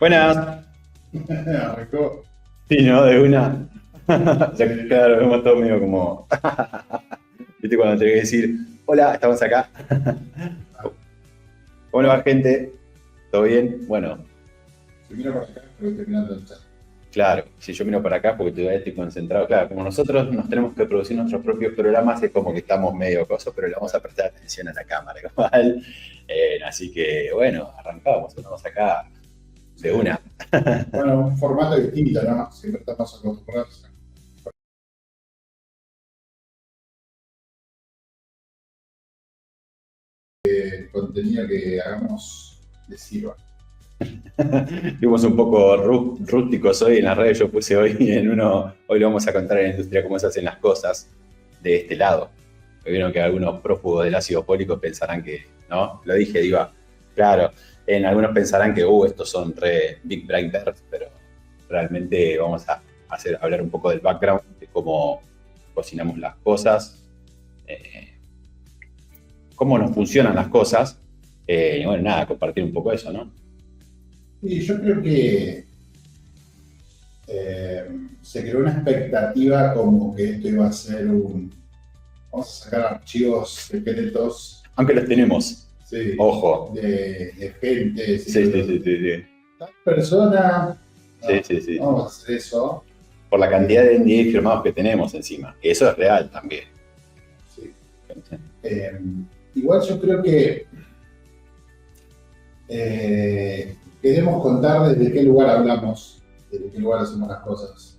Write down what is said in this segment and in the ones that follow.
Buenas. Arrancó. Sí, ¿no? De una. Ya, claro, vemos todo medio como. ¿Viste cuando tenés que decir, hola, estamos acá? ¿Cómo le va, gente? ¿Todo bien? Bueno, Se mira para acá, pero terminando el chat. claro, si yo miro para acá porque todavía estoy concentrado, claro, como nosotros nos tenemos que producir nuestros propios programas, es como que estamos medio cosos, pero le vamos a prestar atención a la cámara, igual. Así que, bueno, arrancamos, estamos acá Sí. de una. Bueno, un formato distinto, ¿no? Siempre estamos acostumbrados a que el contenido que hagamos les sirva. Fuimos un poco rústicos hoy en las redes. Yo puse hoy en uno, hoy lo vamos a contar en la industria cómo se hacen las cosas de este lado. Me vieron que algunos prófugos del ácido fólico pensarán que, ¿no? Lo dije, digo, claro, en algunos pensarán que, estos son re Big Brain Nerds, pero realmente vamos a hablar un poco del background, de cómo cocinamos las cosas, eh, cómo nos funcionan las cosas, y bueno, nada, compartir un poco eso, ¿no? Y yo creo que eh, se creó una expectativa como que esto iba a ser un. Vamos a sacar archivos secretos, Aunque los tenemos. sí, Ojo. de gente, Sí, sí, sí, sí, sí. tal persona. Sí, No, sí, sí. no vamos a hacer eso. Por la cantidad de NDA firmados que tenemos encima. Que eso es real también. Sí. Eh, Igual yo creo que queremos contar desde qué lugar hablamos, desde qué lugar hacemos las cosas,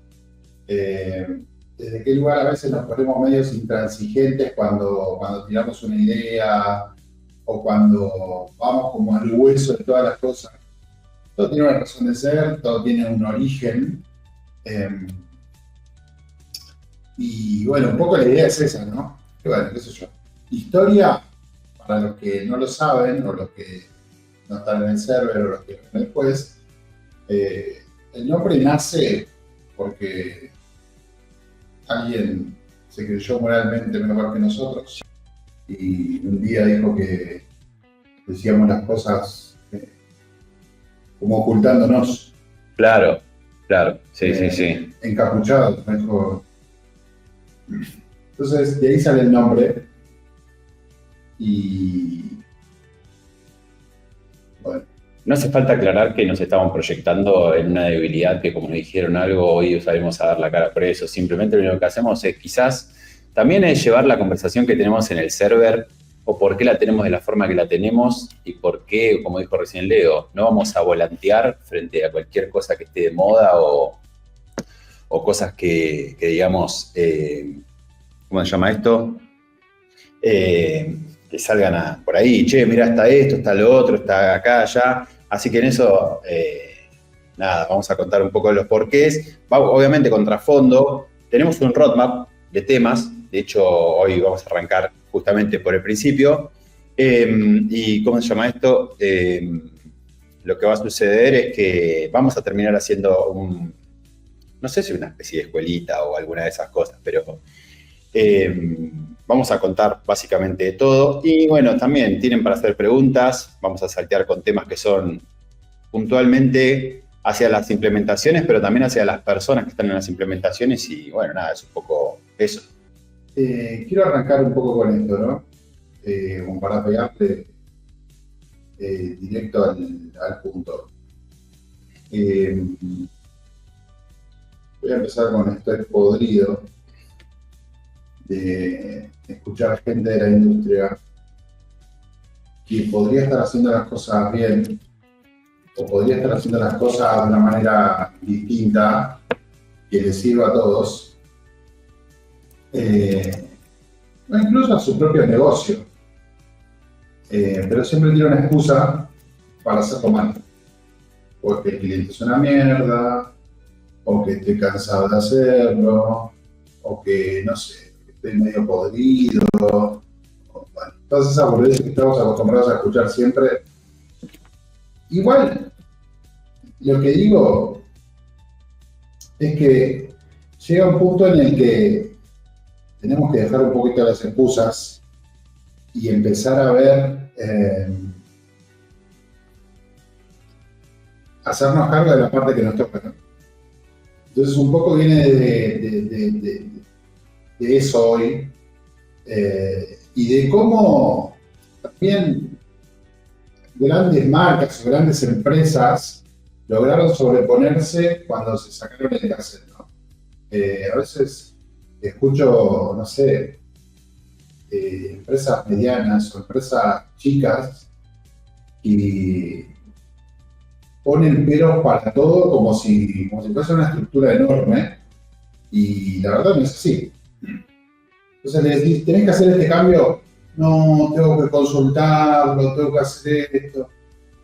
desde qué lugar a veces nos ponemos medios intransigentes cuando tiramos una idea o cuando vamos como al hueso de todas las cosas. Todo tiene una razón de ser, todo tiene un origen. eh, y bueno, un poco la idea es esa, ¿no? Que bueno, qué sé yo. Historia, para los que no lo saben o los que no están en el server o los que ven después, el nombre nace porque alguien se creyó moralmente mejor que nosotros y un día dijo que decíamos las cosas como ocultándonos, Claro, claro. Sí, sí, sí. encapuchados. Dijo. Entonces, de ahí sale el nombre y bueno, No hace falta aclarar que nos estamos proyectando en una debilidad que, como nos dijeron algo, hoy salimos a dar la cara por eso. Simplemente lo único que hacemos es quizás también es llevar la conversación que tenemos en el server o por qué la tenemos de la forma que la tenemos y por qué, como dijo recién Leo, no vamos a volantear frente a cualquier cosa que esté de moda o cosas que digamos, ¿cómo se llama esto? Que salgan por ahí, che, mira, está esto, está lo otro, está acá, allá. Así que en eso, nada, vamos a contar un poco de los porqués. Obviamente, con trasfondo, tenemos un roadmap de temas. De hecho, hoy vamos a arrancar justamente por el principio. ¿Y cómo se llama esto? Lo que va a suceder es que vamos a terminar haciendo no sé si una especie de escuelita o alguna de esas cosas, pero vamos a contar básicamente de todo. Y bueno, también tienen para hacer preguntas. Vamos a saltear con temas que son puntualmente hacia las implementaciones, pero también hacia las personas que están en las implementaciones. Y bueno, nada, es un poco eso. quiero arrancar un poco con esto, ¿no? Como para pegarle directo al punto. Voy a empezar con esto es podrido de escuchar gente de la industria que podría estar haciendo las cosas bien o podría estar haciendo las cosas de una manera distinta que les sirva a todos, o incluso a su propio negocio, pero siempre tiene una excusa para hacerlo mal. O que el cliente es una mierda, o que estoy cansado de hacerlo, o que, no sé, estoy medio podrido, o, bueno, todas esas boludeces que estamos acostumbrados a escuchar siempre. Igual, lo que digo es que llega un punto en el que tenemos que dejar un poquito las excusas y empezar a ver hacernos cargo de la parte que nos toca, ¿no? Entonces un poco viene de eso hoy, y de cómo también grandes marcas o grandes empresas lograron sobreponerse cuando se sacaron el cassette, ¿no? A veces escucho, no sé, empresas medianas o empresas chicas y ponen peros para todo como si fuese una estructura enorme, y la verdad no es así. Entonces le decís, tenés que hacer este cambio, no, tengo que consultarlo, tengo que hacer esto.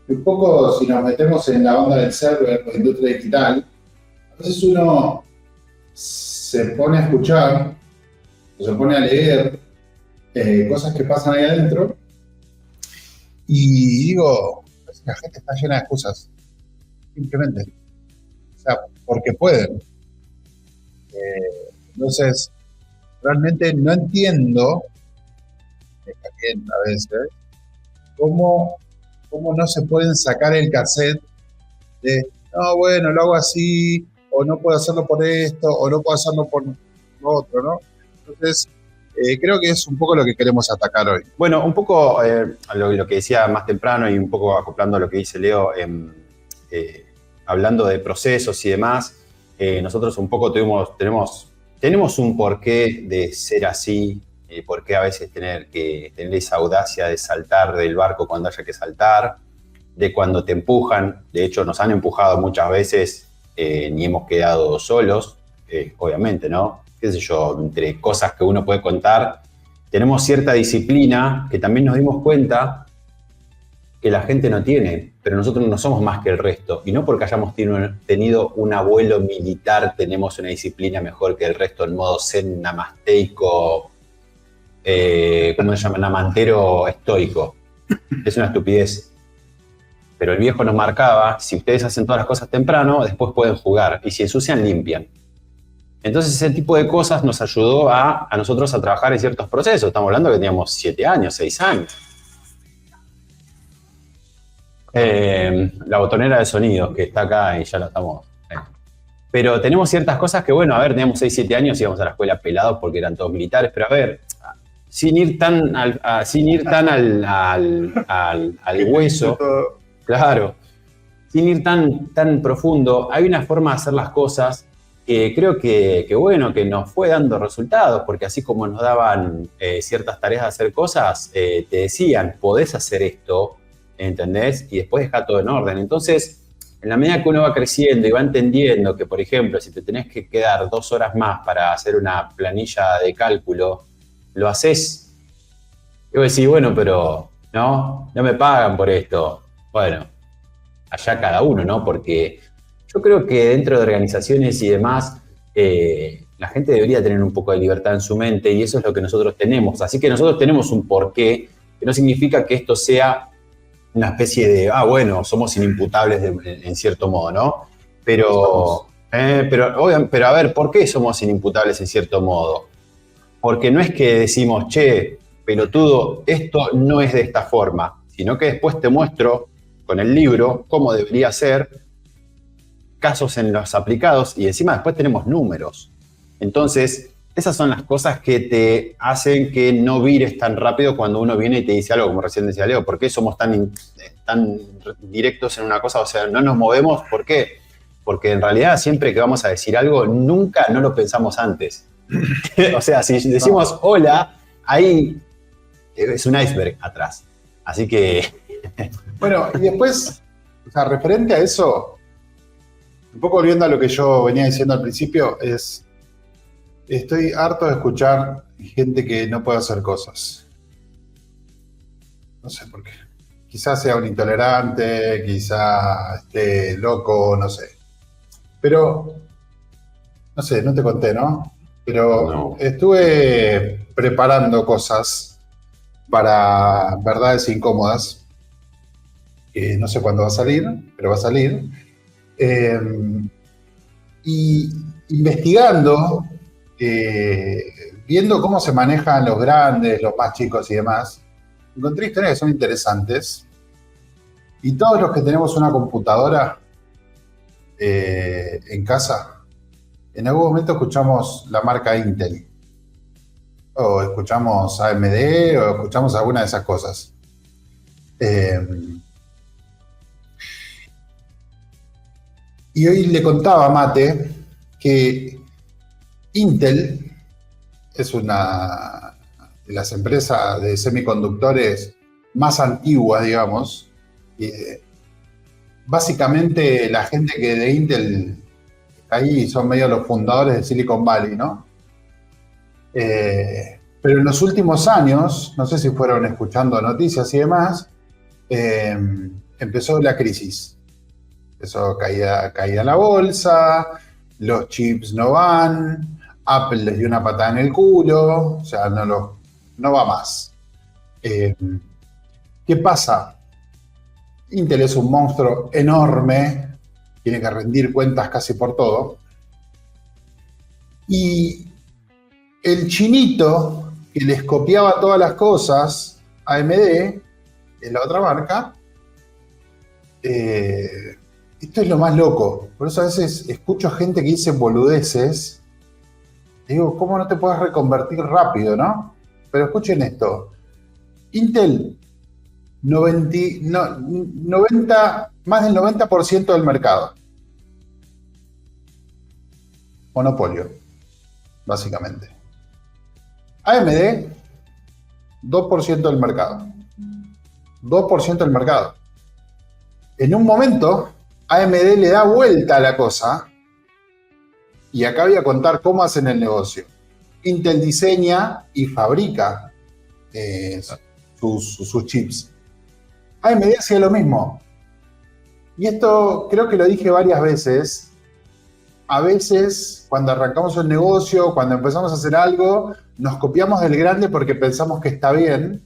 Y un poco, si nos metemos en la onda del server, la industria digital, a veces uno se pone a escuchar, o se pone a leer cosas que pasan ahí adentro, y digo, la gente está llena de excusas, simplemente. O sea, porque pueden. Entonces, realmente no entiendo, también a veces, cómo no se pueden sacar el cassette de, no, bueno, lo hago así, o no puedo hacerlo por esto, o no puedo hacerlo por lo otro, ¿no? Entonces, creo que es un poco lo que queremos atacar hoy. Bueno, un poco lo que decía más temprano y un poco acoplando a lo que dice Leo, hablando de procesos y demás, nosotros un poco tenemos un porqué de ser así, porqué a veces tener esa audacia de saltar del barco cuando haya que saltar, de cuando te empujan. De hecho, nos han empujado muchas veces, ni hemos quedado solos, obviamente, ¿no? Qué sé yo, entre cosas que uno puede contar, tenemos cierta disciplina que también nos dimos cuenta que la gente no tiene, pero nosotros no somos más que el resto. Y no porque hayamos tenido un abuelo militar, tenemos una disciplina mejor que el resto en modo zen namasteico, ¿cómo se llama? Namantero estoico. Es una estupidez. Pero el viejo nos marcaba, si ustedes hacen todas las cosas temprano, después pueden jugar. Y si ensucian, limpian. Entonces ese tipo de cosas nos ayudó a nosotros a trabajar en ciertos procesos. Estamos hablando que teníamos 7 años, 6 años. La botonera de sonidos que está acá y ya la estamos... Pero tenemos ciertas cosas que, bueno, a ver, teníamos 6, 7 años, íbamos a la escuela pelados porque eran todos militares, pero a ver, sin ir tan al hueso, claro, sin ir tan profundo, hay una forma de hacer las cosas que creo que bueno, que nos fue dando resultados, porque así como nos daban ciertas tareas de hacer cosas, te decían, podés hacer esto, ¿entendés? Y después deja todo en orden. Entonces, en la medida que uno va creciendo y va entendiendo que, por ejemplo, si te tenés que quedar 2 horas más para hacer una planilla de cálculo, lo haces. Y vos decís, bueno, pero no me pagan por esto. Bueno, allá cada uno, ¿no? Porque yo creo que dentro de organizaciones y demás, la gente debería tener un poco de libertad en su mente, y eso es lo que nosotros tenemos. Así que nosotros tenemos un porqué, que no significa que esto sea una especie de, bueno, somos inimputables en cierto modo, ¿no? Pero a ver, ¿por qué somos inimputables en cierto modo? Porque no es que decimos, che, pelotudo, esto no es de esta forma, sino que después te muestro con el libro cómo debería ser, casos en los aplicados, y encima después tenemos números. Entonces, esas son las cosas que te hacen que no vires tan rápido cuando uno viene y te dice algo, como recién decía Leo. ¿Por qué somos tan directos en una cosa? O sea, no nos movemos. ¿Por qué? Porque en realidad siempre que vamos a decir algo, nunca no lo pensamos antes. O sea, si decimos hola, ahí es un iceberg atrás. Así que... Bueno, y después, o sea, referente a eso, un poco volviendo a lo que yo venía diciendo al principio, estoy harto de escuchar gente que no puede hacer cosas. No sé por qué. Quizás sea un intolerante, quizás esté loco, no sé. Pero, no sé, no te conté, ¿no? Pero no. Estuve preparando cosas para verdades incómodas, que no sé cuándo va a salir, pero va a salir. Y investigando, viendo cómo se manejan los grandes, los más chicos y demás, encontré historias que son interesantes. Y todos los que tenemos una computadora en casa, en algún momento escuchamos la marca Intel, o escuchamos AMD, o escuchamos alguna de esas cosas. Y hoy le contaba a Mate que Intel es una de las empresas de semiconductores más antiguas, digamos. Básicamente la gente que de Intel está ahí son medio los fundadores de Silicon Valley, ¿no? Pero en los últimos años, no sé si fueron escuchando noticias y demás, empezó la crisis. Empezó caída la bolsa, los chips no van, Apple les dio una patada en el culo, o sea, no va más. ¿Qué pasa? Intel es un monstruo enorme, tiene que rendir cuentas casi por todo. Y el chinito que les copiaba todas las cosas, AMD, es la otra marca, esto es lo más loco. Por eso a veces escucho gente que dice boludeces. Digo, ¿cómo no te puedes reconvertir rápido, no? Pero escuchen esto. Intel, más del 90% del mercado. Monopolio, básicamente. AMD, 2% del mercado. 2% del mercado. En un momento, AMD le da vuelta a la cosa, y acá voy a contar cómo hacen el negocio. Intel diseña y fabrica sus chips. AMD hacía lo mismo. Y esto creo que lo dije varias veces. A veces, cuando arrancamos un negocio, cuando empezamos a hacer algo, nos copiamos del grande porque pensamos que está bien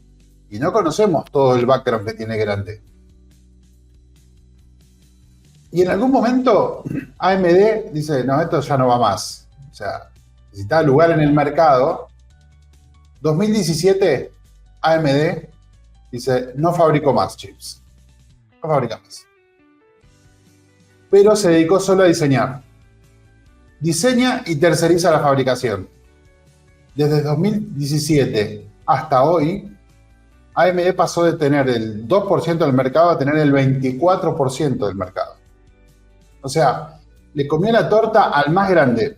y no conocemos todo el background que tiene grande. Y en algún momento AMD dice, no, esto ya no va más. O sea, necesitaba lugar en el mercado. 2017, AMD dice, no fabrico más chips. No fabrica más. Pero se dedicó solo a diseñar. Diseña y terceriza la fabricación. Desde 2017 hasta hoy, AMD pasó de tener el 2% del mercado a tener el 24% del mercado. O sea, le comió la torta al más grande.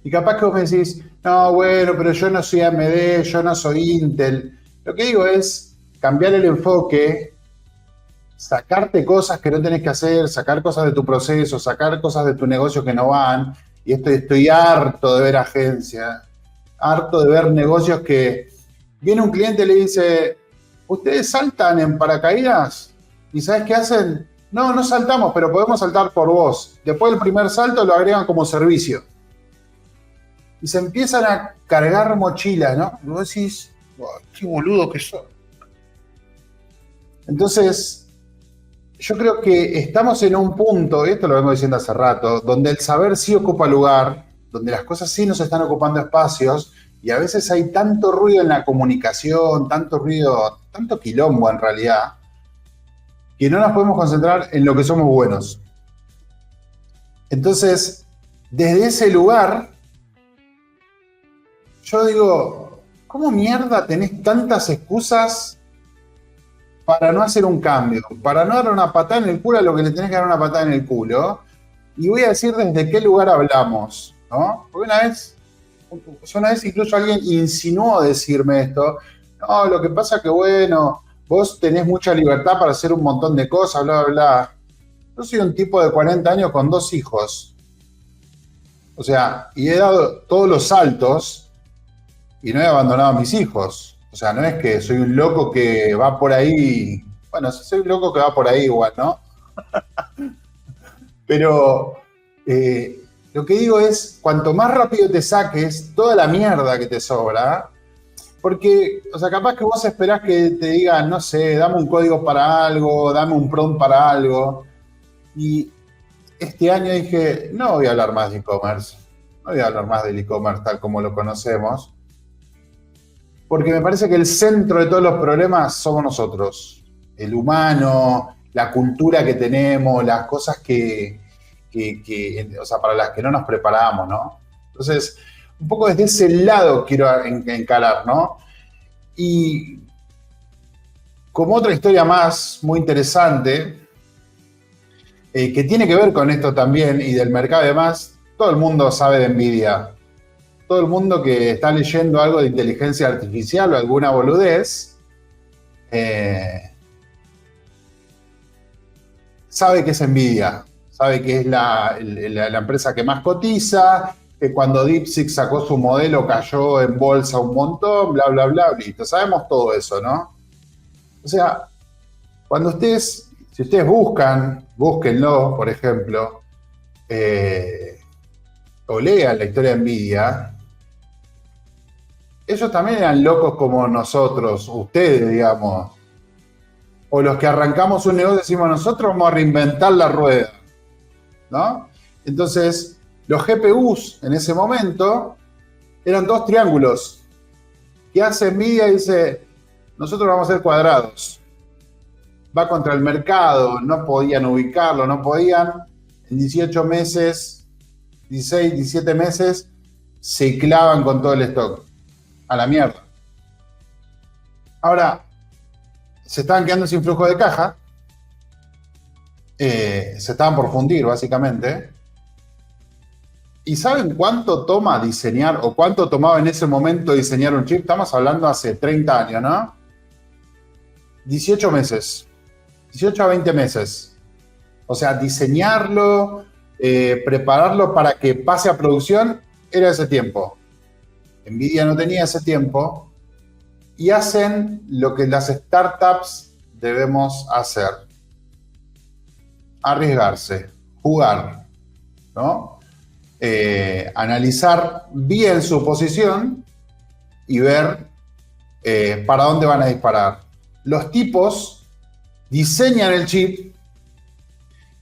Y capaz que vos me decís, no, bueno, pero yo no soy AMD, yo no soy Intel. Lo que digo es cambiar el enfoque, sacarte cosas que no tenés que hacer, sacar cosas de tu proceso, sacar cosas de tu negocio que no van. Y estoy harto de ver agencias, harto de ver negocios que viene un cliente y le dice, ¿ustedes saltan en paracaídas? ¿Y sabes qué hacen? No, no saltamos, pero podemos saltar por vos. Después del primer salto lo agregan como servicio. Y se empiezan a cargar mochilas, ¿no? Y vos decís, oh, qué boludo que sos. Entonces, yo creo que estamos en un punto, y esto lo vengo diciendo hace rato, donde el saber sí ocupa lugar, donde las cosas sí nos están ocupando espacios, y a veces hay tanto ruido en la comunicación, tanto ruido, tanto quilombo en realidad, que no nos podemos concentrar en lo que somos buenos. Entonces, desde ese lugar, yo digo, ¿cómo mierda tenés tantas excusas para no hacer un cambio? Para no dar una patada en el culo a lo que le tenés que dar una patada en el culo. Y voy a decir desde qué lugar hablamos, ¿no? Porque una vez incluso alguien insinuó decirme esto. No, lo que pasa que, bueno, vos tenés mucha libertad para hacer un montón de cosas, bla, bla, bla. Yo soy un tipo de 40 años con 2 hijos. O sea, y he dado todos los saltos y no he abandonado a mis hijos. O sea, no es que soy un loco que va por ahí. Bueno, soy un loco que va por ahí igual, ¿no? Pero lo que digo es, cuanto más rápido te saques toda la mierda que te sobra, porque, o sea, capaz que vos esperás que te digan, no sé, dame un código para algo, dame un prompt para algo. Y este año dije, no voy a hablar más de e-commerce, no voy a hablar más del e-commerce tal como lo conocemos, porque me parece que el centro de todos los problemas somos nosotros, el humano, la cultura que tenemos, las cosas o sea, para las que no nos preparamos, ¿no? Entonces, un poco desde ese lado quiero encarar, ¿no? Y como otra historia más muy interesante, que tiene que ver con esto también y del mercado y demás, todo el mundo sabe de Nvidia. Todo el mundo que está leyendo algo de inteligencia artificial o alguna boludez, sabe que es Nvidia, sabe que es la empresa que más cotiza, que cuando DeepSeek sacó su modelo cayó en bolsa un montón, bla, bla, bla, listo. Sabemos todo eso, ¿no? O sea, si ustedes búsquenlo, por ejemplo, o lean la historia de Nvidia, ellos también eran locos como nosotros, ustedes, digamos. O los que arrancamos un negocio decimos, nosotros vamos a reinventar la rueda, ¿no? Entonces, los GPUs en ese momento eran dos triángulos. ¿Qué hace Nvidia? Dice, nosotros vamos a ser cuadrados. Va contra el mercado, no podían ubicarlo, no podían. En 18 meses, 16, 17 meses, se clavan con todo el stock. A la mierda. Ahora, se estaban quedando sin flujo de caja. Se estaban por fundir, básicamente. ¿Y saben cuánto toma diseñar, o cuánto tomaba en ese momento diseñar un chip? Estamos hablando hace 30 años, ¿no? 18 meses. 18 a 20 meses. O sea, diseñarlo, prepararlo para que pase a producción, era ese tiempo. Nvidia no tenía ese tiempo y hacen lo que las startups debemos hacer. Arriesgarse, jugar, ¿no? Analizar bien su posición y ver para dónde van a disparar. Los tipos diseñan el chip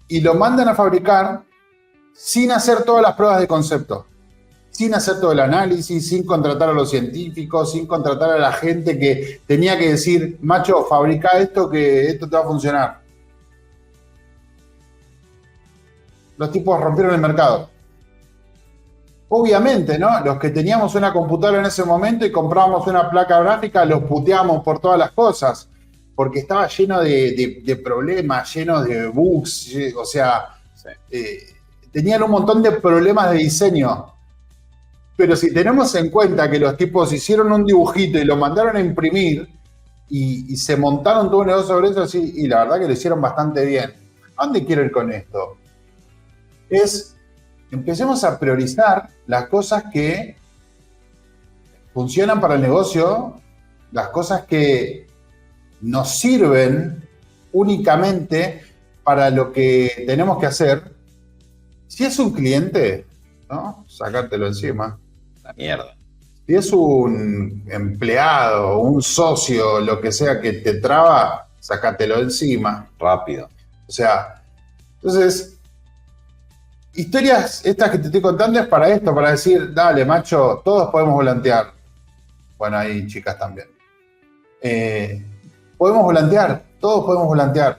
y lo mandan a fabricar sin hacer todas las pruebas de concepto, sin hacer todo el análisis, sin contratar a los científicos, sin contratar a la gente que tenía que decir, macho, fabrica esto que esto te va a funcionar. Los tipos rompieron el mercado. Obviamente, ¿no? Los que teníamos una computadora en ese momento y comprábamos una placa gráfica, los puteamos por todas las cosas, porque estaba lleno de problemas, lleno de bugs, o sea, tenían un montón de problemas de diseño. Pero si tenemos en cuenta que los tipos hicieron un dibujito y lo mandaron a imprimir y se montaron todo un negocio sobre eso, sí, y la verdad que lo hicieron bastante bien. ¿A dónde quiero ir con esto? Empecemos a priorizar las cosas que funcionan para el negocio, las cosas que nos sirven únicamente para lo que tenemos que hacer. Si es un cliente, ¿no? Sacártelo encima. La mierda. Si es un empleado, un socio, lo que sea que te traba, sacátelo encima. Rápido. O sea, entonces, historias estas que te estoy contando es para esto, para decir, dale, macho, todos podemos volantear. Bueno, hay chicas también. Podemos volantear, todos podemos volantear.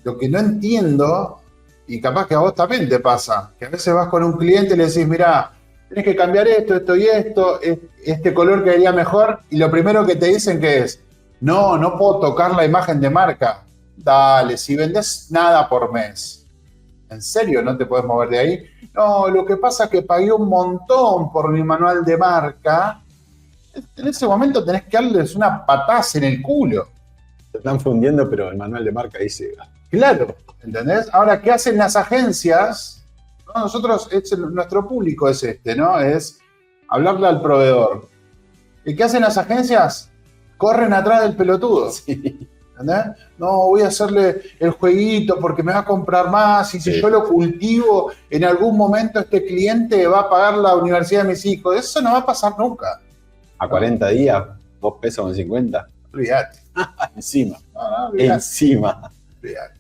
Lo que no entiendo, y capaz que a vos también te pasa, que a veces vas con un cliente y le decís, mirá, tenés que cambiar esto, esto y esto, este color quedaría mejor, y lo primero que te dicen que es, no puedo tocar la imagen de marca. Dale, si vendés nada por mes, ¿en serio no te podés mover de ahí? No, lo que pasa es que pagué un montón por mi manual de marca. En ese momento tenés que darles una pataza en el culo. Se están fundiendo, pero el manual de marca dice... Claro, ¿entendés? Ahora, ¿qué hacen las agencias? No, nosotros, nuestro público es ¿no? Es hablarle al proveedor. ¿Y qué hacen las agencias? Corren atrás del pelotudo. Sí. ¿Entendés? No, voy a hacerle el jueguito porque me va a comprar más y si yo lo cultivo, en algún momento este cliente va a pagar la universidad de mis hijos. Eso no va a pasar nunca. A 40 días, 2 pesos con 50. Olvídate. Encima. Olvídate. Encima. Olvídate.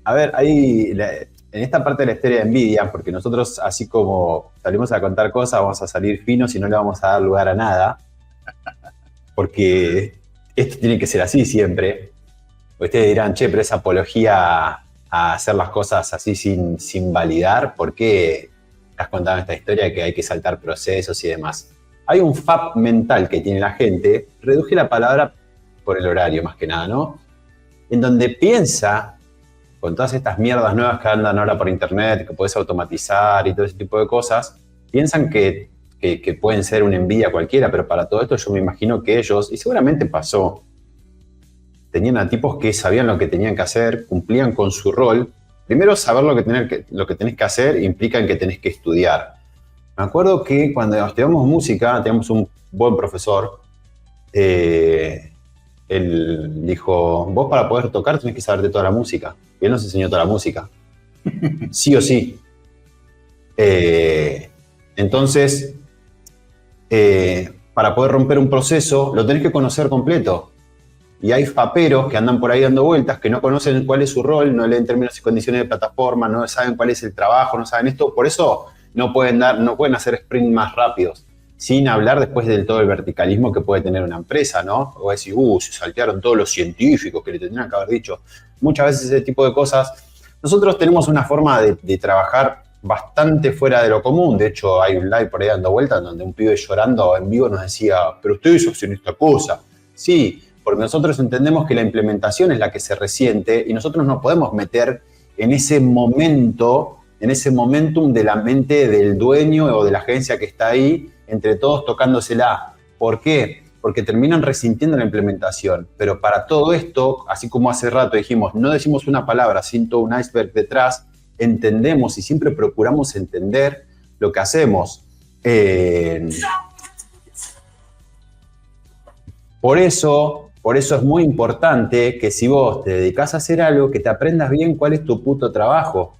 A ver, ahí en esta parte de la historia de Nvidia, porque nosotros así como salimos a contar cosas, vamos a salir finos y no le vamos a dar lugar a nada, porque esto tiene que ser así siempre. Ustedes dirán, che, pero esa apología a hacer las cosas así sin validar, ¿por qué estás contando esta historia de que hay que saltar procesos y demás? Hay un FAP mental que tiene la gente, reduje la palabra por el horario más que nada, ¿no? En donde piensa, con todas estas mierdas nuevas que andan ahora por internet, que puedes automatizar y todo ese tipo de cosas, piensan que pueden ser una envidia cualquiera, pero para todo esto yo me imagino que ellos, y seguramente pasó, tenían a tipos que sabían lo que tenían que hacer, cumplían con su rol. Primero, saber lo que tenés que hacer implica en que tenés que estudiar. Me acuerdo que cuando estudiamos música, teníamos un buen profesor, él dijo, vos para poder tocar tenés que saberte toda la música. Y él nos enseñó toda la música. Sí o sí. Entonces, para poder romper un proceso, lo tenés que conocer completo. Y hay faperos que andan por ahí dando vueltas, que no conocen cuál es su rol, no leen términos y condiciones de plataforma, no saben cuál es el trabajo, no saben esto. Por eso no pueden hacer sprint más rápidos. Sin hablar después del todo el verticalismo que puede tener una empresa, ¿no? O decir, se saltearon todos los científicos que le tendrían que haber dicho. Muchas veces ese tipo de cosas. Nosotros tenemos una forma de trabajar bastante fuera de lo común. De hecho, hay un live por ahí dando vueltas donde un pibe llorando en vivo nos decía, pero ustedes hacen esta cosa. Sí, porque nosotros entendemos que la implementación es la que se resiente y nosotros nos podemos meter en ese momento, en ese momentum de la mente del dueño o de la agencia que está ahí, entre todos tocándosela. ¿Por qué? Porque terminan resintiendo la implementación. Pero para todo esto, así como hace rato dijimos, no decimos una palabra sin todo un iceberg detrás, entendemos y siempre procuramos entender lo que hacemos. Por eso es muy importante que si vos te dedicás a hacer algo, que te aprendas bien cuál es tu puto trabajo.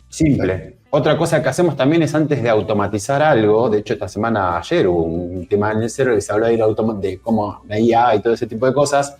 Simple. Otra cosa que hacemos también es antes de automatizar algo, de hecho esta semana, ayer hubo un tema en el cerebro que se habló de cómo la IA y todo ese tipo de cosas.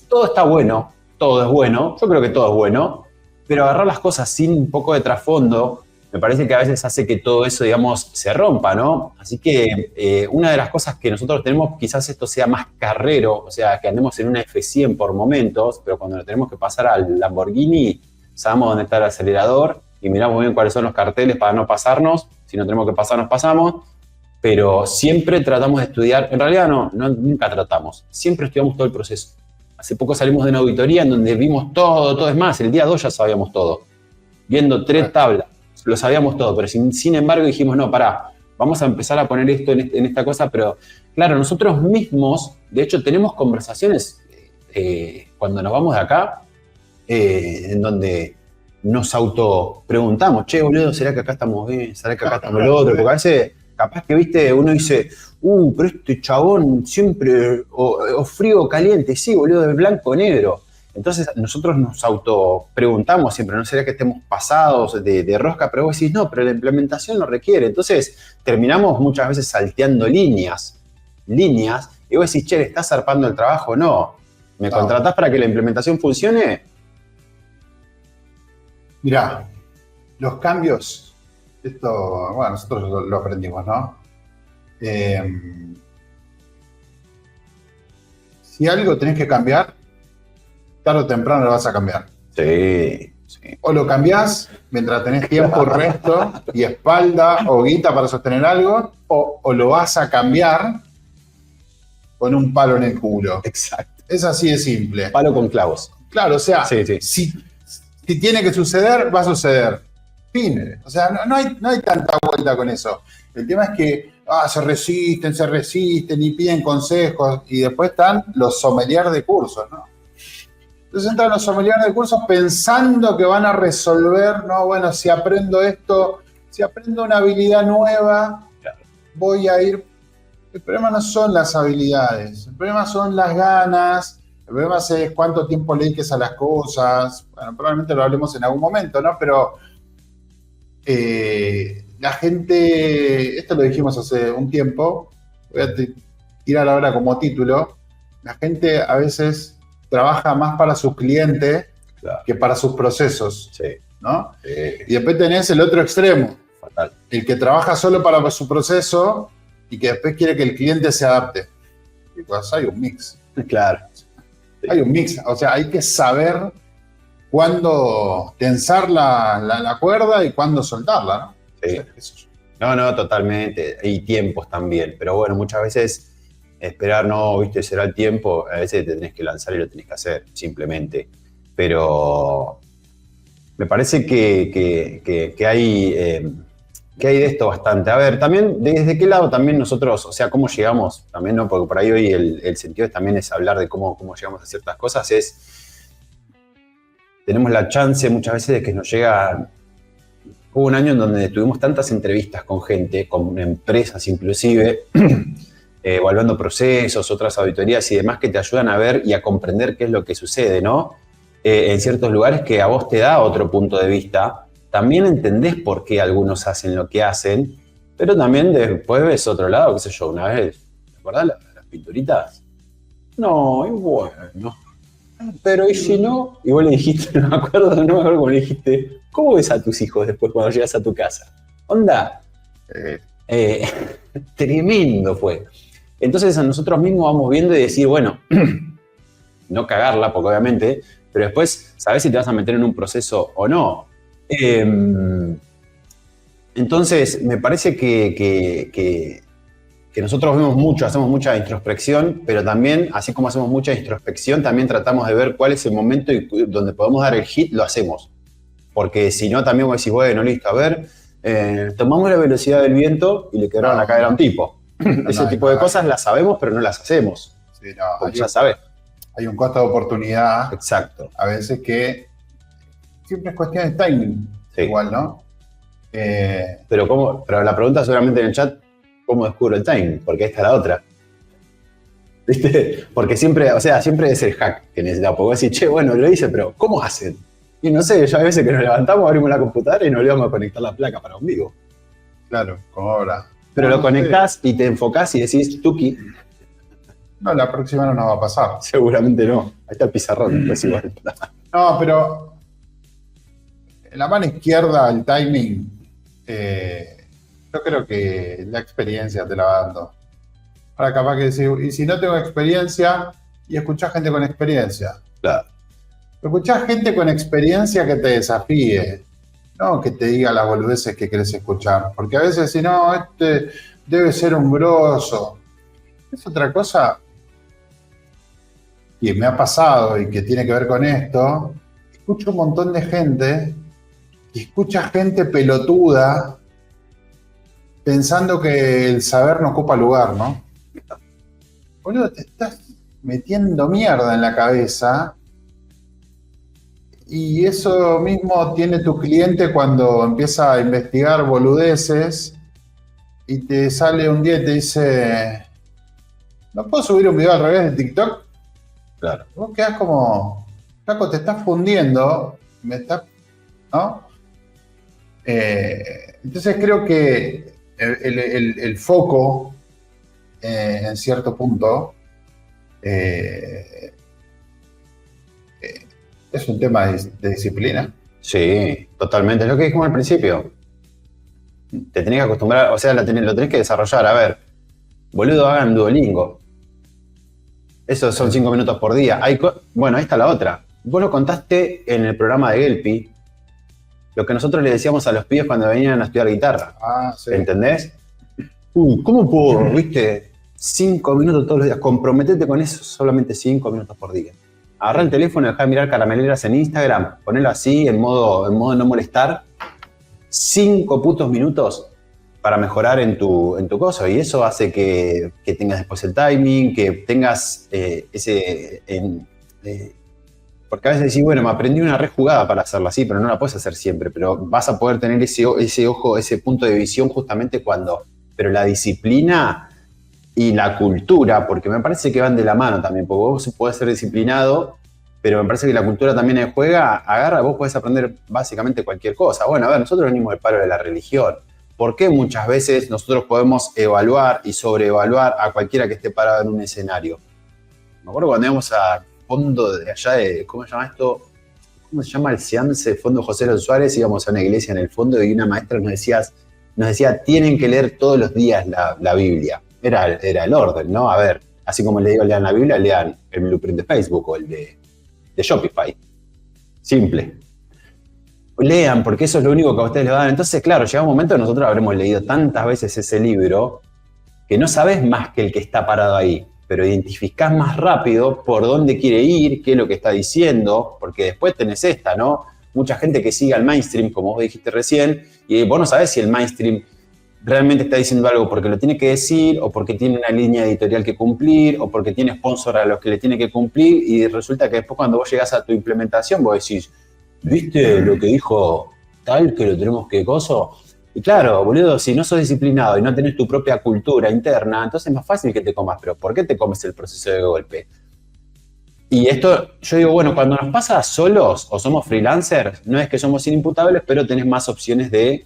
Todo está bueno, todo es bueno, yo creo que todo es bueno, pero agarrar las cosas sin un poco de trasfondo me parece que a veces hace que todo eso, digamos, se rompa, ¿no? Así que una de las cosas que nosotros tenemos, quizás esto sea más carrero, o sea, que andemos en una F100 por momentos, pero cuando tenemos que pasar al Lamborghini, sabemos dónde está el acelerador y miramos bien cuáles son los carteles para no pasarnos. Si no tenemos que pasar, nos pasamos. Pero siempre tratamos de estudiar. En realidad nunca tratamos. Siempre estudiamos todo el proceso. Hace poco salimos de una auditoría en donde vimos todo. Es más, el día 2 ya sabíamos todo. Viendo 3 tablas, lo sabíamos todo. Pero sin embargo dijimos, no, pará, vamos a empezar a poner esto en esta cosa. Pero claro, nosotros mismos, de hecho, tenemos conversaciones cuando nos vamos de acá, en donde nos auto preguntamos, che, boludo, ¿será que acá estamos bien? ¿Será que acá estamos lo otro? Porque a veces, capaz que, viste, uno dice, pero este chabón siempre, o frío o caliente, sí, boludo, de blanco o negro. Entonces nosotros nos auto preguntamos siempre, ¿no será que estemos pasados de rosca? Pero vos decís, no, pero la implementación lo requiere. Entonces terminamos muchas veces salteando líneas, y vos decís, che, ¿le estás zarpando el trabajo? No. ¿Me contratás para que la implementación funcione? Mirá, los cambios, esto, bueno, nosotros lo aprendimos, ¿no? Si algo tenés que cambiar, tarde o temprano lo vas a cambiar. Sí. O lo cambiás mientras tenés tiempo, resto y espalda o guita para sostener algo, o lo vas a cambiar con un palo en el culo. Exacto. Es así de simple. Palo con clavos. Claro, o sea, si tiene que suceder, va a suceder. Fin. O sea, no hay tanta vuelta con eso. El tema es que se resisten y piden consejos y después están los sommeliers de cursos, ¿no? Entonces entran los sommeliers de cursos pensando que van a resolver, no, bueno, si aprendo esto, si aprendo una habilidad nueva, voy a ir. El problema no son las habilidades, el problema son las ganas, el problema es cuánto tiempo le dediques a las cosas. Bueno, probablemente lo hablemos en algún momento, ¿no? Pero la gente, esto lo dijimos hace un tiempo, voy a tirar ahora como título, la gente a veces trabaja más para sus clientes que para sus procesos, ¿no? Y después tenés el otro extremo, fatal, el que trabaja solo para su proceso y que después quiere que el cliente se adapte. Y pues hay un mix. Claro. Hay un mix, o sea, hay que saber cuándo tensar la cuerda y cuándo soltarla, ¿no? Sí. No, totalmente. Y tiempos también. Pero bueno, muchas veces esperar, no, viste, será el tiempo. A veces te tenés que lanzar y lo tenés que hacer, simplemente. Pero me parece que hay de esto bastante. A ver, también, ¿desde qué lado también nosotros, o sea, cómo llegamos? También, ¿no? Porque por ahí hoy el sentido también es hablar de cómo llegamos a ciertas cosas. Tenemos la chance muchas veces de que nos llega. Hubo un año en donde tuvimos tantas entrevistas con gente, con empresas inclusive, evaluando procesos, otras auditorías y demás que te ayudan a ver y a comprender qué es lo que sucede, ¿no? En ciertos lugares que a vos te da otro punto de vista. También entendés por qué algunos hacen lo que hacen, pero también después ves otro lado, qué sé yo, una vez, ¿te acordás las pinturitas? No, y bueno. Pero ¿y si no? Y vos le dijiste, no me acuerdo cómo le dijiste, ¿cómo ves a tus hijos después cuando llegas a tu casa? Onda, tremendo fue. Entonces a nosotros mismos vamos viendo y decir, bueno, no cagarla, porque obviamente, pero después sabés si te vas a meter en un proceso o no. Entonces me parece que nosotros vemos mucho, hacemos mucha introspección, pero también, así como hacemos mucha introspección, también tratamos de ver cuál es el momento y donde podemos dar el hit, lo hacemos. Porque si no, también vos decís, bueno, listo, a ver, tomamos la velocidad del viento y le quebraron la cadera a un tipo. Ese tipo de cosas las sabemos, pero no las hacemos. Sí, no, porque ya sabes. Hay un costo de oportunidad. Exacto. A veces que siempre es cuestión de timing, sí. Igual, ¿no? Pero la pregunta seguramente en el chat, ¿cómo descubro el timing? Porque esta es la otra. ¿Viste? Porque siempre es el hack que necesitamos. Porque vos decís, che, bueno, lo hice, pero ¿cómo hacen? Y no sé, yo a veces que nos levantamos, abrimos la computadora y nos olvidamos de conectar la placa para un vivo. Claro, como ahora. Pero lo conectás y te enfocás y decís, tuki. No, la próxima no nos va a pasar. Seguramente no. Ahí está el pizarrón, pues igual. No, pero en la mano izquierda el timing, yo creo que la experiencia te la va dando. Ahora capaz que decir, y si no tengo experiencia, y escuchás gente con experiencia. Claro. Escuchás gente con experiencia que te desafíe, no que te diga las boludeces que querés escuchar. Porque a veces si no, este debe ser un grosso. Es otra cosa que me ha pasado y que tiene que ver con esto. Escucho un montón de gente y escucha gente pelotuda pensando que el saber no ocupa lugar, ¿no? Boludo, te estás metiendo mierda en la cabeza y eso mismo tiene tu cliente cuando empieza a investigar boludeces y te sale un día y te dice, ¿no puedo subir un video al revés de TikTok? Claro. Vos quedás como, Paco, te estás fundiendo, ¿no? Entonces creo que el foco, en cierto punto, es un tema de disciplina. Sí, totalmente. Es lo que dijimos al principio. Te tenés que acostumbrar, o sea, lo tenés que desarrollar. A ver, boludo, hagan Duolingo. Esos son 5 minutos por día. Bueno, ahí está la otra. Vos lo contaste en el programa de Gelpi, lo que nosotros le decíamos a los pibes cuando venían a estudiar guitarra. Ah, sí. ¿Entendés? ¿Cómo puedo, viste? 5 minutos todos los días. Comprometete con eso, solamente 5 minutos por día. Agarrá el teléfono, dejá de mirar carameleras en Instagram, ponelo así, en modo no molestar. 5 putos minutos para mejorar en tu cosa. Y eso hace que tengas después el timing, que tengas porque a veces decís, bueno, me aprendí una rejugada para hacerla así, pero no la puedes hacer siempre. Pero vas a poder tener ese ojo, ese punto de visión justamente cuando... Pero la disciplina y la cultura, porque me parece que van de la mano también, porque vos podés ser disciplinado, pero me parece que la cultura también juega, vos podés aprender básicamente cualquier cosa. Bueno, a ver, nosotros venimos del palo de la religión. ¿Por qué muchas veces nosotros podemos evaluar y sobreevaluar a cualquiera que esté parado en un escenario? Me acuerdo cuando íbamos a fondo de allá de, ¿cómo se llama esto? ¿Cómo se llama el Seance? Fondo José León Suárez, íbamos a una iglesia en el fondo y una maestra nos decía, tienen que leer todos los días la Biblia. Era el orden, ¿no? A ver, Así como le digo, lean la Biblia, lean el blueprint de Facebook o el de Shopify. Simple. Lean, porque eso es lo único que a ustedes les va a dar. Entonces, claro, llega un momento que nosotros habremos leído tantas veces ese libro que no sabes más que el que está parado ahí, pero identificás más rápido por dónde quiere ir, qué es lo que está diciendo, porque después tenés esta, ¿no? Mucha gente que sigue al mainstream, como vos dijiste recién, y vos no sabés si el mainstream realmente está diciendo algo porque lo tiene que decir, o porque tiene una línea editorial que cumplir, o porque tiene sponsor a los que le tiene que cumplir, y resulta que después cuando vos llegás a tu implementación, vos decís, ¿viste lo que dijo tal que lo tenemos que coso? Y claro, boludo, si no sos disciplinado y no tenés tu propia cultura interna, entonces es más fácil que te comas. Pero ¿por qué te comes el proceso de golpe? Y esto, yo digo, bueno, cuando nos pasa solos o somos freelancers, no es que somos inimputables, pero tenés más opciones de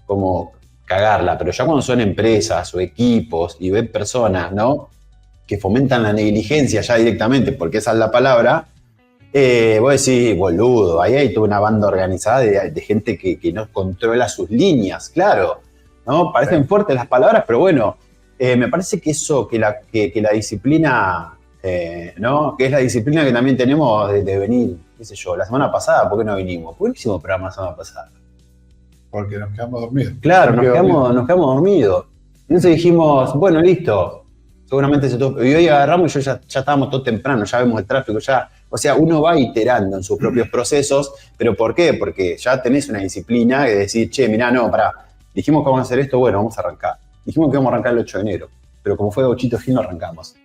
como cagarla. Pero ya cuando son empresas o equipos y ven personas, ¿no? Que fomentan la negligencia ya directamente, porque esa es la palabra, vos decís, boludo, ahí hay toda una banda organizada de gente que no controla sus líneas, claro, ¿no? Parecen fuertes las palabras, pero bueno, me parece que eso, que la disciplina, ¿no? Que es la disciplina que también tenemos de venir, qué sé yo, la semana pasada, ¿por qué no vinimos? ¿Por qué no hicimos programa la semana pasada? Porque nos quedamos dormidos. Claro, nos quedamos dormidos. Entonces dijimos, bueno, listo, seguramente se todo. Y hoy agarramos y ya estábamos todo temprano, ya vemos el tráfico, ya. O sea, uno va iterando en sus propios procesos, pero ¿por qué? Porque ya tenés una disciplina de decir, che, mirá, no, pará, dijimos que vamos a hacer esto, bueno, vamos a arrancar. Dijimos que vamos a arrancar el 8 de enero, pero como fue Gauchito Gil, no arrancamos.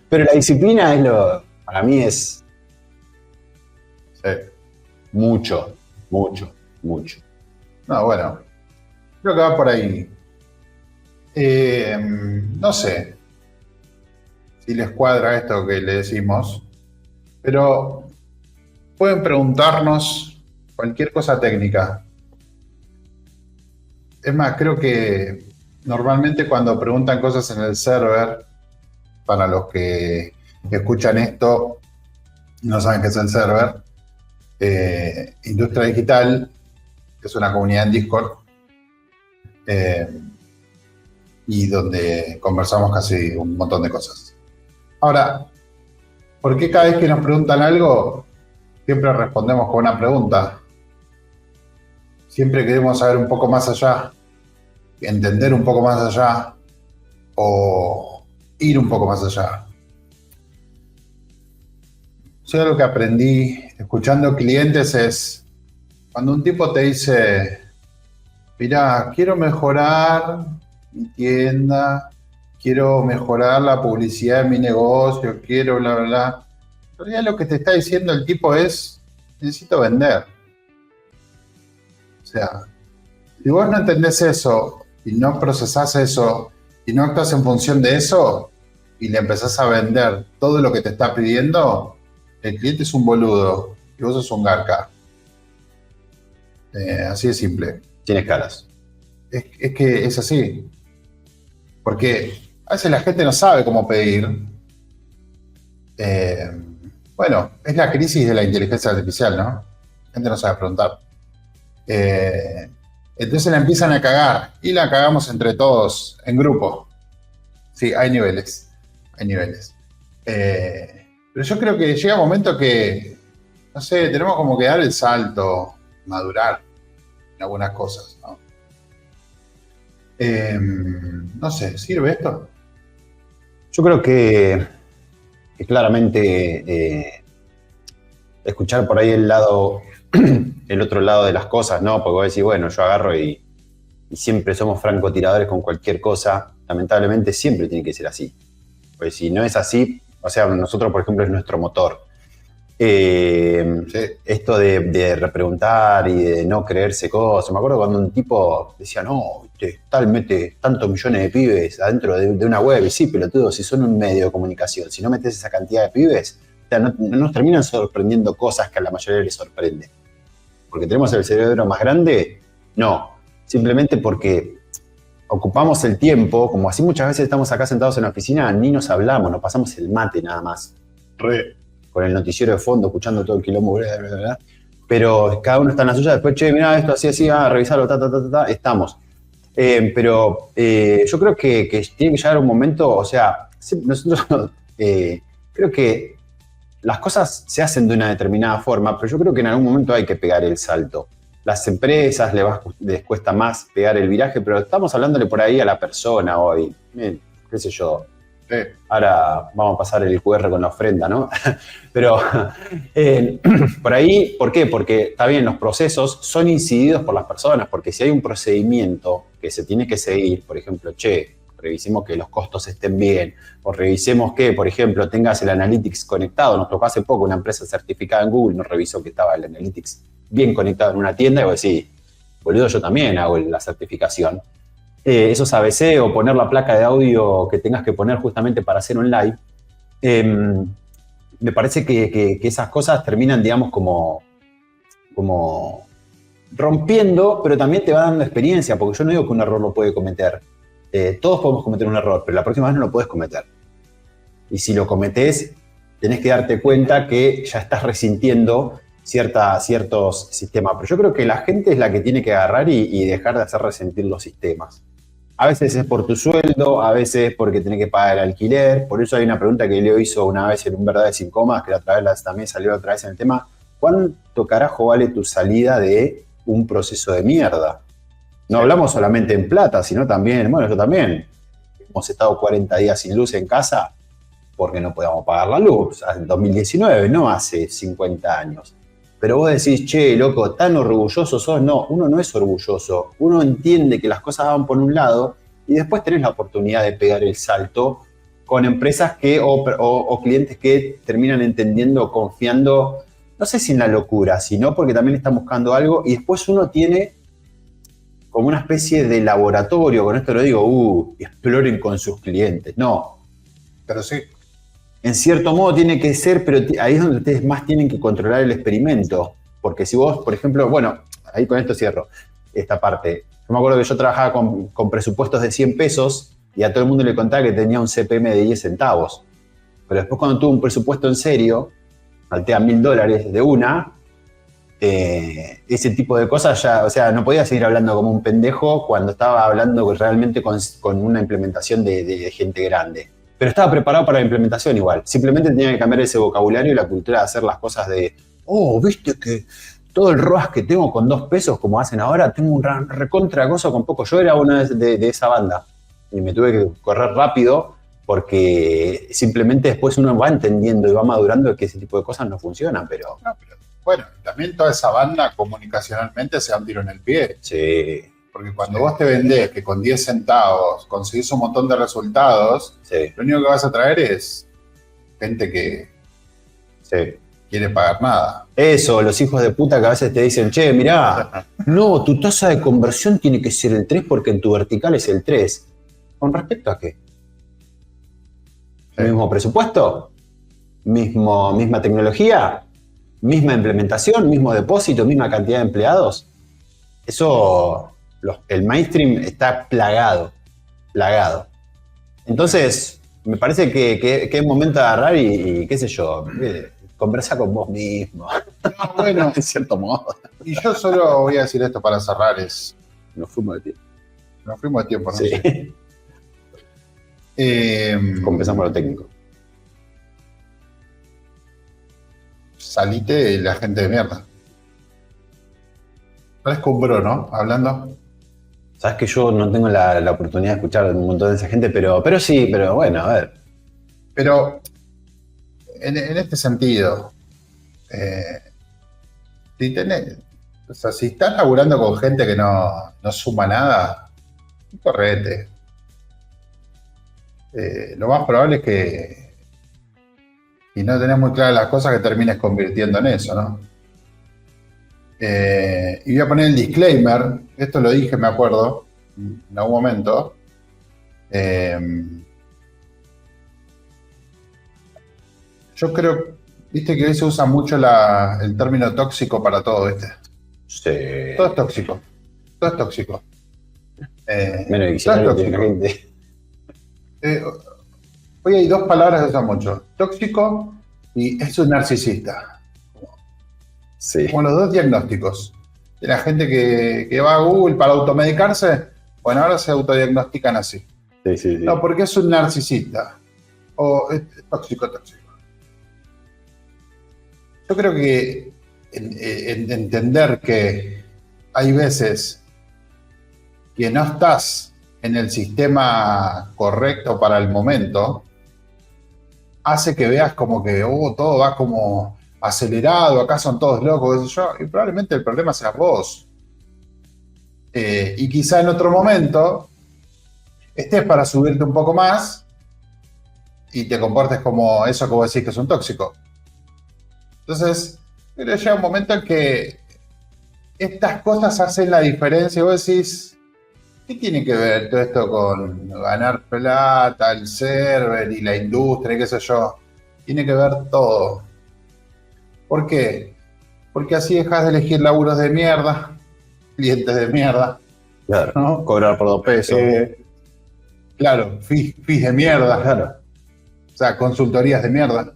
Pero la disciplina es para mí es mucho. No, bueno, creo que va por ahí. No sé si les cuadra esto que le decimos, pero pueden preguntarnos cualquier cosa técnica. Es más, creo que normalmente cuando preguntan cosas en el server, para los que escuchan esto y no saben qué es el server, Industria Digital es una comunidad en Discord y donde conversamos casi un montón de cosas. Ahora, ¿por qué cada vez que nos preguntan algo siempre respondemos con una pregunta? Siempre queremos saber un poco más allá, entender un poco más allá o ir un poco más allá. Yo algo que aprendí escuchando clientes es cuando un tipo te dice, mirá, quiero mejorar mi tienda, quiero mejorar la publicidad de mi negocio, quiero bla, bla, bla. En realidad lo que te está diciendo el tipo es, necesito vender. O sea, si vos no entendés eso y no procesás eso y no actúas en función de eso y le empezás a vender todo lo que te está pidiendo, el cliente es un boludo y vos sos un garca. Así de simple. Sin escalas. Es que es así. Porque a veces la gente no sabe cómo pedir. Bueno, es la crisis de la inteligencia artificial, ¿no? La gente no sabe preguntar. Entonces la empiezan a cagar. Y la cagamos entre todos, en grupo. Sí, hay niveles. Hay niveles. Pero yo creo que llega un momento que, no sé, tenemos como que dar el salto, madurar en algunas cosas, ¿no? No sé, ¿sirve esto? Yo creo que claramente escuchar por ahí el otro lado de las cosas, ¿no? Porque vos decís, bueno, yo agarro y siempre somos francotiradores con cualquier cosa. Lamentablemente siempre tiene que ser así. Pues si no es así, o sea, nosotros, por ejemplo, es nuestro motor. Sí. Esto de repreguntar y de no creerse cosas. Me acuerdo cuando un tipo decía, no, tal mete tantos millones de pibes adentro de una web. Y sí, pelotudo, si son un medio de comunicación, si no metes esa cantidad de pibes, o sea, no nos terminan sorprendiendo cosas que a la mayoría les sorprende. ¿Porque tenemos el cerebro más grande? No, simplemente porque ocupamos el tiempo, como así muchas veces estamos acá sentados en la oficina, ni nos hablamos, nos pasamos el mate nada más. Con el noticiero de fondo, escuchando todo el quilombo, bla, bla, bla. Pero cada uno está en la suya, después, che, mirá esto, así, revisarlo, estamos. Pero yo creo que tiene que llegar un momento, o sea, nosotros creo que las cosas se hacen de una determinada forma, pero yo creo que en algún momento hay que pegar el salto. Las empresas les cuesta más pegar el viraje, pero estamos hablándole por ahí a la persona hoy. Qué sé yo. Sí. Ahora vamos a pasar el QR con la ofrenda, ¿no? Pero por ahí, ¿por qué? Porque está bien, los procesos son incididos por las personas, porque si hay un procedimiento que se tiene que seguir, por ejemplo, revisemos que los costos estén bien, o revisemos que, por ejemplo, tengas el Analytics conectado. Nos tocó hace poco una empresa certificada en Google, nos revisó que estaba el Analytics bien conectado en una tienda, y vos decís, boludo, yo también hago la certificación. Esos ABC o poner la placa de audio que tengas que poner justamente para hacer un live, me parece que esas cosas terminan, digamos, como rompiendo, pero también te va dando experiencia, porque yo no digo que un error lo puede cometer. Todos podemos cometer un error, pero la próxima vez no lo puedes cometer. Y si lo cometés, tenés que darte cuenta que ya estás resintiendo ciertos sistemas. Pero yo creo que la gente es la que tiene que agarrar y dejar de hacer resentir los sistemas. A veces es por tu sueldo, a veces porque tenés que pagar el alquiler. Por eso hay una pregunta que Leo hizo una vez en un Verdades sin Comas, que también salió otra vez en el tema. ¿Cuánto carajo vale tu salida de un proceso de mierda? No hablamos solamente en plata, sino también, bueno, yo también. Hemos estado 40 días sin luz en casa porque no podíamos pagar la luz. En 2019, no hace 50 años. Pero vos decís, che, loco, ¿tan orgulloso sos? No, uno no es orgulloso. Uno entiende que las cosas van por un lado y después tenés la oportunidad de pegar el salto con empresas o clientes que terminan entendiendo, confiando, no sé si en la locura, sino porque también están buscando algo, y después uno tiene como una especie de laboratorio. Con esto lo digo, exploren con sus clientes. No. Pero sí. En cierto modo tiene que ser, pero ahí es donde ustedes más tienen que controlar el experimento. Porque si vos, por ejemplo, bueno, ahí con esto cierro esta parte. Yo me acuerdo que yo trabajaba con presupuestos de 100 pesos y a todo el mundo le contaba que tenía un CPM de 10 centavos. Pero después, cuando tuve un presupuesto en serio, salté a $1000 de una, ese tipo de cosas ya, o sea, no podía seguir hablando como un pendejo cuando estaba hablando realmente con una implementación de gente grande. Pero estaba preparado para la implementación igual. Simplemente tenía que cambiar ese vocabulario y la cultura de hacer las cosas de, viste que todo el ROAS que tengo con 2 pesos, como hacen ahora, tengo un recontra gozo con poco. Yo era una de esa banda y me tuve que correr rápido porque simplemente después uno va entendiendo y va madurando que ese tipo de cosas no funcionan, pero... No, pero bueno, también toda esa banda comunicacionalmente se da un tiro en el pie. Sí. Porque cuando vos te vendés que con 10 centavos conseguís un montón de resultados, Sí. Lo único que vas a traer es gente que quiere pagar nada. Eso, los hijos de puta que a veces te dicen, che, mirá, no, tu tasa de conversión tiene que ser el 3 porque en tu vertical es el 3. ¿Con respecto a qué? ¿El mismo presupuesto? ¿Misma tecnología? ¿Misma implementación? ¿Mismo depósito? ¿Misma cantidad de empleados? Eso... el mainstream está plagado. Entonces, me parece que es momento de agarrar y qué sé yo, conversa con vos mismo. No, bueno, en cierto modo. y yo solo voy a decir esto para cerrar, Nos fuimos de tiempo. nos fuimos de tiempo, ¿no? Sí. Compensamos lo técnico. Salite de la gente de mierda. Parezco un bro, ¿no? Hablando. Sabes que yo no tengo la oportunidad de escuchar a un montón de esa gente, pero sí, pero bueno, a ver. Pero en este sentido, si estás laburando con gente que no suma nada, correte. Lo más probable es que, si no tenés muy claras las cosas, que termines convirtiendo en eso, ¿no? Y voy a poner el disclaimer, esto lo dije, me acuerdo, en algún momento. Yo creo, viste que hoy se usa mucho el término tóxico para todo, ¿viste? Sí. Todo es tóxico. Todo es tóxico. Menos todo diccionario es tiene tóxico. gente. Hoy hay dos palabras que se usan mucho: tóxico y es un narcisista. Sí. Como los dos diagnósticos. De la gente que va a Google para automedicarse, Bueno, ahora se autodiagnostican así. Sí, sí, sí. No, porque es un narcisista. O es tóxico. Yo creo que entender que hay veces que no estás en el sistema correcto para el momento, hace que veas como que todo va como acelerado, acá son todos locos, qué sé yo, y probablemente el problema sea vos. Y quizá en otro momento estés para subirte un poco más y te comportes como eso que vos decís que es un tóxico. Entonces, pero llega un momento en que estas cosas hacen la diferencia y vos decís, ¿qué tiene que ver todo esto con ganar plata, el server y la industria y qué sé yo? Tiene que ver todo. ¿Por qué? Porque así dejas de elegir laburos de mierda, clientes de mierda, Claro, ¿no? cobrar por 2 pesos. Claro, fees de mierda, Claro. o sea, consultorías de mierda.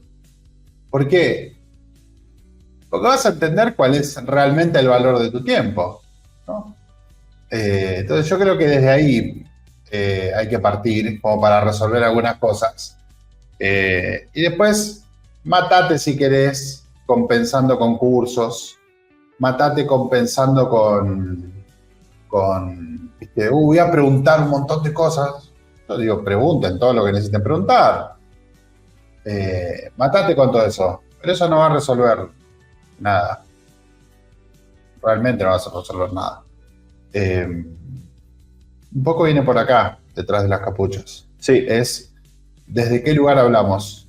¿Por qué? Porque vas a entender cuál es realmente el valor de tu tiempo, ¿no? Entonces yo creo que desde ahí hay que partir como para resolver algunas cosas. Y después, matate si querés compensando con cursos, matate compensando ¿viste? Voy a preguntar un montón de cosas. Yo digo, pregunten todo lo que necesiten preguntar. Matate con todo eso, pero eso no va a resolver nada. Realmente no vas a resolver nada. Un poco viene por acá, detrás de las capuchas. Sí, Es desde qué lugar hablamos.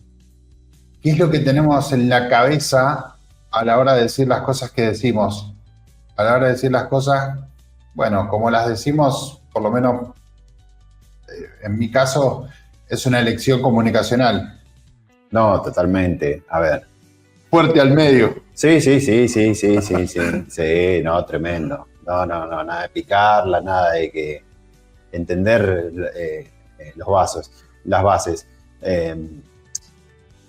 ¿Qué es lo que tenemos en la cabeza a la hora de decir las cosas que decimos? A la hora de decir las cosas, bueno, como las decimos, por lo menos en mi caso, es una elección comunicacional. no, totalmente. A ver. Fuerte al medio. Sí. Sí, no, tremendo. No, nada de picarla, nada de que entender los vasos, las bases.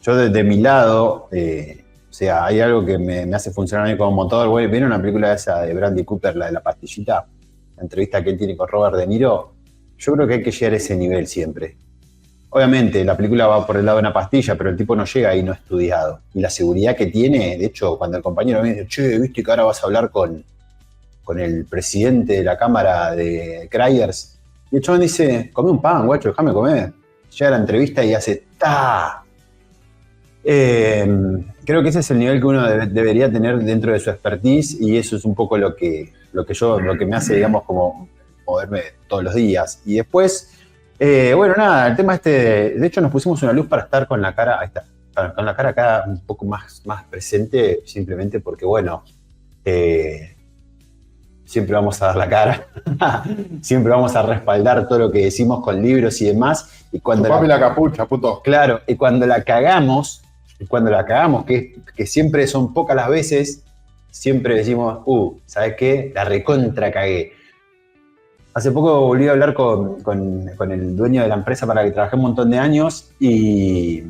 Yo de mi lado, o sea, hay algo que me hace funcionar a mí como motor. Bueno, ¿vieron una película esa de Bradley Cooper, la de la pastillita? La entrevista que él tiene con Robert De Niro. Yo creo que hay que llegar a ese nivel siempre. Obviamente, la película va por el lado de una pastilla, pero el tipo no llega ahí no estudiado. Y la seguridad que tiene, de hecho, cuando el compañero me dice, che, viste que ahora vas a hablar con el presidente de la cámara de Cryers. Y el chabón dice, come un pan, guacho, déjame comer. Llega a la entrevista y hace ¡ta! Creo que ese es el nivel que uno debería tener dentro de su expertise y eso es un poco lo que me hace, digamos, como moverme todos los días. Y después, bueno, nada, el tema de hecho nos pusimos una luz para estar con la cara, ahí está, con la cara acá un poco más presente, simplemente porque, bueno, siempre vamos a dar la cara, siempre vamos a respaldar todo lo que decimos con libros y demás. Y cuando Chupame la capucha, puto. Claro, y cuando la cagamos, que siempre son pocas las veces, siempre decimos, ¿sabes qué? La recontra cagué. Hace poco volví a hablar con el dueño de la empresa para la que trabajé un montón de años y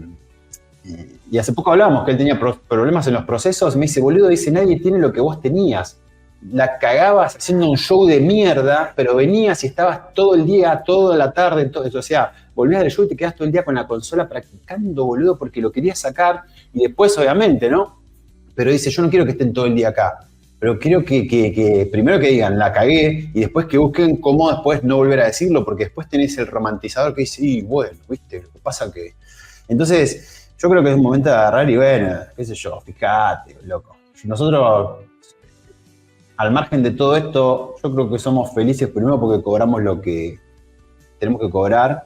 hace poco hablábamos que él tenía problemas en los procesos. Me dice, boludo, dice, nadie tiene lo que vos tenías. La cagabas haciendo un show de mierda, pero venías y estabas todo el día, toda la tarde, todo eso. O sea, volvías del show y te quedás todo el día con la consola practicando, boludo, porque lo querías sacar. Y después, obviamente, ¿no? Pero dice, yo no quiero que estén todo el día acá. Pero quiero que primero que digan, la cagué, y después que busquen cómo después no volver a decirlo, porque después tenés el romantizador que dice, y bueno, viste, lo que pasa que... Entonces, yo creo que es un momento de agarrar y bueno, qué sé yo, fíjate, loco. Nosotros, al margen de todo esto, yo creo que somos felices primero porque cobramos lo que tenemos que cobrar.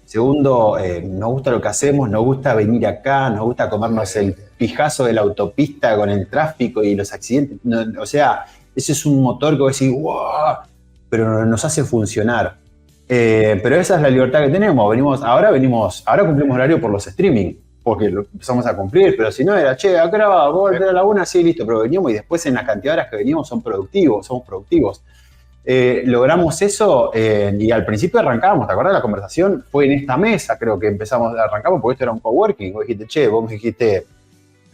Segundo, nos gusta lo que hacemos, nos gusta venir acá, nos gusta comernos el pijazo de la autopista con el tráfico y los accidentes. No, o sea, ese es un motor que vos decís, ¡wow! Pero nos hace funcionar. Pero esa es la libertad que tenemos. Ahora cumplimos horario por los streaming, porque lo empezamos a cumplir, pero si no era, che, ¿a qué hora va? ¿Vos volver a la una? Sí, listo, pero veníamos y después en la cantidad de horas que veníamos somos productivos. Logramos eso y al principio arrancábamos, ¿te acordás? La conversación fue en esta mesa, creo que arrancamos porque esto era un coworking. Vos dijiste, che, vos me dijiste,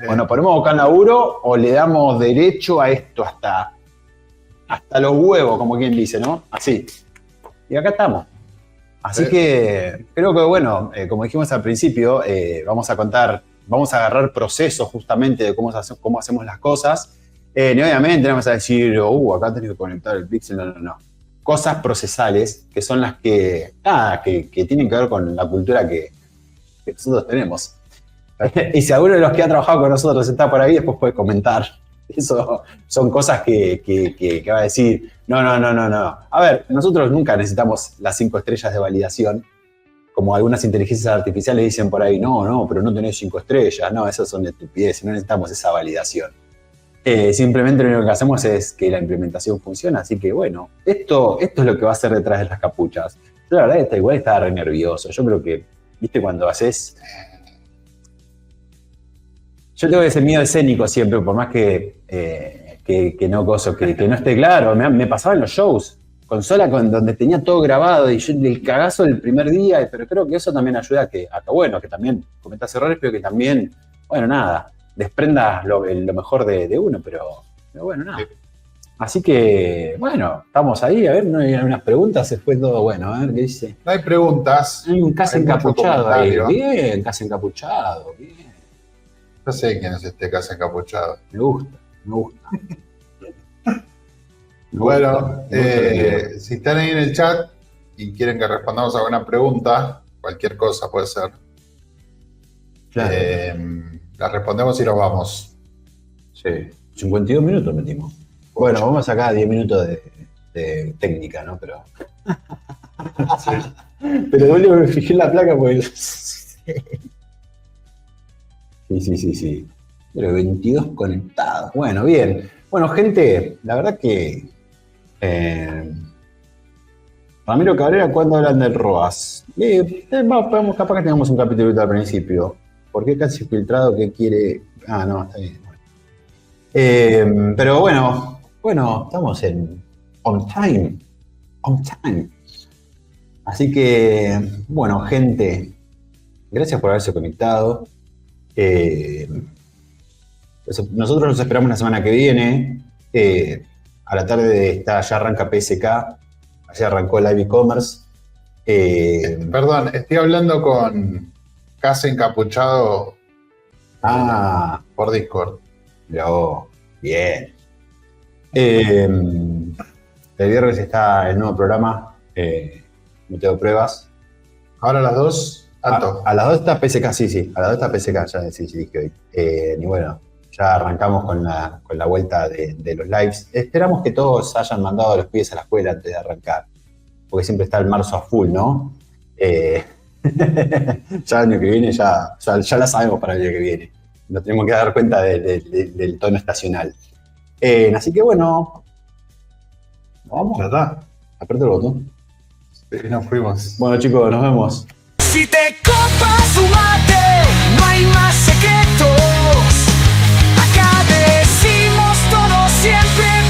o nos ponemos acá en laburo o le damos derecho a esto hasta los huevos, como quien dice, ¿no? Así. Y acá estamos. Así que creo que, bueno, como dijimos al principio, vamos a agarrar procesos justamente de cómo hacemos las cosas. Y obviamente no vamos a decir, acá tenés que conectar el pixel, no. Cosas procesales que son las que tienen que ver con la cultura que nosotros tenemos. Y si alguno de los que ha trabajado con nosotros está por ahí, después puede comentar. Eso son cosas que va a decir, no. A ver, nosotros nunca necesitamos las 5 estrellas de validación, como algunas inteligencias artificiales dicen por ahí, no, pero no tenés 5 estrellas, no, esas son estupideces, no necesitamos esa validación. Simplemente lo único que hacemos es que la implementación funcione, así que bueno, esto es lo que va a hacer detrás de las capuchas. Yo la verdad igual estaba re nervioso, yo creo que, viste, cuando haces... Yo tengo ese miedo escénico siempre, por más que no esté claro. Me pasaba en los shows, consola donde tenía todo grabado y yo el cagazo del primer día, pero creo que eso también ayuda a que también cometas errores, pero que también, desprendas lo mejor de uno, pero bueno, nada. Así que, bueno, estamos ahí, a ver, no hay unas preguntas, después todo bueno, a ver qué dice. No hay preguntas. Hay un casi encapuchado ahí, bien, casi encapuchado, bien. No sé quién es este casi encapuchado. Me gusta. Bueno, si están ahí en el chat y quieren que respondamos a alguna pregunta, cualquier cosa puede ser. Claro. La respondemos y nos vamos. Sí, 52 minutos metimos. Bueno, vamos a sacar 10 minutos de técnica, ¿no? Pero. Sí. Pero boludo, me fijé en la placa porque. Sí. Pero 22 conectados. Bueno, bien. Bueno, gente, la verdad que. Ramiro Cabrera, ¿cuándo hablan del ROAS? Vamos, capaz que tengamos un capítulo al principio. ¿Por qué casi filtrado que quiere? No, está bien. Pero bueno, estamos on time. Así que, bueno, gente, gracias por haberse conectado. Nosotros los esperamos la semana que viene. A la tarde ya arranca PSK. Allí arrancó Live E-Commerce. Perdón, estoy hablando con Casi Encapuchado por Discord. Pero, bien. El viernes está el nuevo programa, Meteo Pruebas. Ahora a las 2, Alto. A las 2 está PSK, sí. A las 2 está PSK, ya sí, dije hoy. Y bueno, ya arrancamos con la vuelta de los lives. Esperamos que todos hayan mandado a los pibes a la escuela antes de arrancar, porque siempre está el marzo a full, ¿no? Ya el año que viene, ya la sabemos para el año que viene. Nos tenemos que dar cuenta del tono estacional. Así que bueno, vamos. Ya está. Aprieta el botón. Sí, nos fuimos. Bueno, chicos, nos vemos. Si te copas su mate, no hay más secretos. Acá decimos todo siempre.